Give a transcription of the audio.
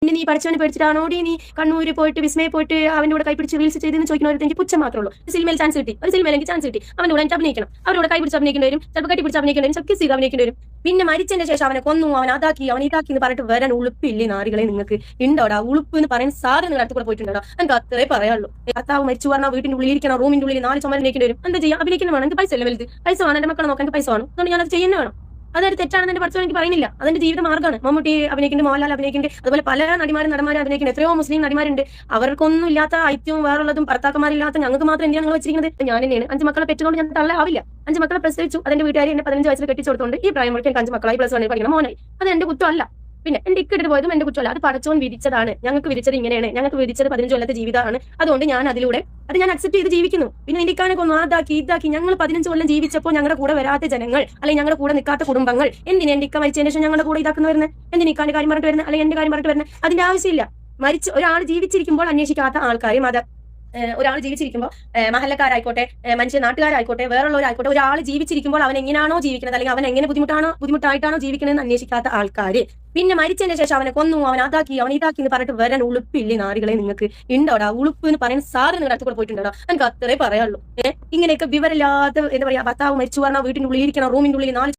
പിന്നെ നീ പഠിച്ചവനെ പേടിച്ചിട്ടാണോടി നീ കണ്ണൂര് പോയിട്ട് വിസ്മയെ പോയിട്ട് അവന്റെ കൂടെ കൈപിടിച്ച് റീൽസ് ചെയ്തെന്ന് ചോദിക്കുന്നവർക്ക് എനിക്ക് പുച്ഛം മാത്രമേ ഉള്ളൂ. സിനിമയിൽ ചാൻസ് കിട്ടി, ഒരു സിനിമയിൽ എനിക്ക് ചാൻസ് കിട്ടി, അവന്റെ കൂടെ എനിക്ക് അഭിനയിക്കണം, അവരോട് കൈ പിടിച്ച് അഭിനയിക്കേണ്ടി വരും, ചിലപ്പോൾ കെട്ടി പിടിച്ച് അഭിനയിക്കേണ്ടി വരും, ചിലപ്പോൾ കിസ് ചെയ്ത് അഭിനയിക്കേണ്ടി വരും. പിന്നെ മരിച്ചതിന്റെ ശേഷം അവനെ കൊന്നു, അവൻ അതാക്കി, അവൻ ഇതാക്കി എന്ന് പറഞ്ഞിട്ട് വരാൻ ഉളുപ്പില്ലേ നാറികളെ നിങ്ങൾക്ക്? ഉണ്ടോടാ ഉളുപ്പ് എന്ന് പറയുന്ന സാറ് നിങ്ങൾ അടുത്ത് കൂടെ പോയിട്ടുണ്ടോ? എനിക്ക് അത്രേ പറയാനുള്ളൂ. ഭർത്താവ് മരിച്ചു പറഞ്ഞാൽ വീട്ടിന്റെ ഉള്ളിൽ ഇരിക്കണം, റൂമിന്റെ ഉള്ളിൽ 4 ചുമൽ അഭിനയിക്കേണ്ടി വരും. എന്താ ചെയ്യാം? അഭിനയിക്കുന്ന വേണം. എനിക്ക് പൈസ അല്ലേ വലുത്? പൈസ വേണം, എന്റെ മക്കളെ നോക്കാൻ എനിക്ക് പൈസ വേണം. അതുകൊണ്ട് ഞാനത് ചെയ്യുന്ന വേണം. അതൊരു തെറ്റാണെന്ന് എന്റെ പഠിച്ചവൻ എനിക്ക് പറയുന്നില്ല. അതിന്റെ ജീവിത മാർഗ്ഗമാണ്. മമ്മൂട്ടി അഭിനയിക്കുന്നുണ്ട്, മോഹൻലാൽ അഭിനയിക്കുന്നുണ്ട്, അതുപോലെ പല നടന്മാരും അഭിനയിക്കുന്നുണ്ട്. എത്രയോ മുസ്ലിം നടിമാരുണ്ട്. അവർക്കൊന്നും ഇല്ലാത്ത ഐത്യവും വേറുള്ളതും ഭർത്താക്കന്മാരില്ലാത്ത ഞങ്ങൾക്ക് മാത്രം എന്തിനാണ് നിങ്ങൾ വെച്ചിരിക്കുന്നത്? ഞാൻ തന്നെയാണ് 5 മക്കളെ പെറ്റുകൊണ്ട് ഞാൻ തള്ളാവില്ല. 5 മക്കളെ പ്രസവിച്ചു. അതിന്റെ വീട്ടുകാരി എന്നെ 15 വയസ്സിൽ കെട്ടിച്ചെടുത്തോണ്ട് ഈ പ്രായം വരെ എനിക്ക് 5 മക്കളായി +1 പഠിക്കണം മോനായി. അത് എന്റെ കുറ്റമല്ല. പിന്നെ എന്റെ ഇക്കിട്ട് പോയതും എന്റെ കുറ്റമല്ല. അത് പടച്ചോൻ വിധിച്ചതാണ്. ഞങ്ങൾക്ക് വിധിച്ചത് ഇങ്ങനെയാണ്. ഞങ്ങൾക്ക് വിധിച്ചത് 15 കൊല്ലത്തെ ജീവിതമാണ്. അതുകൊണ്ട് ഞാൻ അതിലൂടെ അത് ഞാൻ അക്സെപ്റ്റ് ചെയ്ത് ജീവിക്കുന്നു. പിന്നെ ഇന്ത്യക്കാനൊക്കെ ഒന്ന് ഇതാക്കി ഞങ്ങൾ 15 കൊല്ലം ജീവിച്ചപ്പോൾ ഞങ്ങളുടെ കൂടെ വരാത്ത ജനങ്ങൾ, അല്ലെങ്കിൽ ഞങ്ങളുടെ കൂടെ നിൽക്കാത്ത കുടുംബങ്ങൾ എന്തിനാ എന്റെ ഇക്ക മരിച്ചതിന് ശേഷം ഞങ്ങളുടെ കൂടെ ഇതാക്കുന്ന വരുന്നത്? എന്തിനാ ഇക്കാന്റെ കാര്യം പറഞ്ഞിട്ട് വരുന്നത്, അല്ലെങ്കിൽ എന്റെ കാര്യം പറഞ്ഞിട്ട് വരുന്നത്? അതിന്റെ ആവശ്യമില്ല. ഒരാൾ ജീവിച്ചിരിക്കുമ്പോൾ അന്വേഷിക്കാത്ത ആൾക്കാർ ഒരാൾ ജീവിച്ചിരിക്കുമ്പോൾ മഹല്ലക്കാരായിക്കോട്ടെ, മനുഷ്യ നാട്ടുകാരായിക്കോട്ടെ, വേറുള്ളവരായിക്കോട്ടെ, ഒരാൾ ജീവിച്ചിരിക്കുമ്പോൾ അവൻ എങ്ങനെയാണോ ജീവിക്കുന്നത്, അല്ലെങ്കിൽ അവൻ എങ്ങനെ ബുദ്ധിമുട്ടായിട്ടാണോ ജീവിക്കണമെന്ന് അന്വേഷിക്കാത്ത ആൾക്കാര് പിന്നെ മരിച്ചതിന് ശേഷം അവനെ കൊന്നു, അവൻ അതാക്കി, അവൻ ഇതാക്കി എന്ന് പറഞ്ഞിട്ട് വരാൻ ഉളുപ്പില്ലേ നാറികളെ നിങ്ങൾക്ക്? ഉണ്ടോടാ ഉളുപ്പ് എന്ന് പറയുന്ന സാറ് നിങ്ങൾ അടുത്ത് കൂടെ പോയിട്ടുണ്ടോ? എനിക്ക് അത്രേ പറയാനുള്ളൂ. ഇങ്ങനെയൊക്കെ വിവരമില്ലാത്ത എന്താ പറയാ, ഭർത്താവ് മരിച്ചു പറഞ്ഞാൽ വീട്ടിന്റെ ഉള്ളിൽ ഇരിക്കണം, റൂമിന്റെ ഉള്ളിൽ 4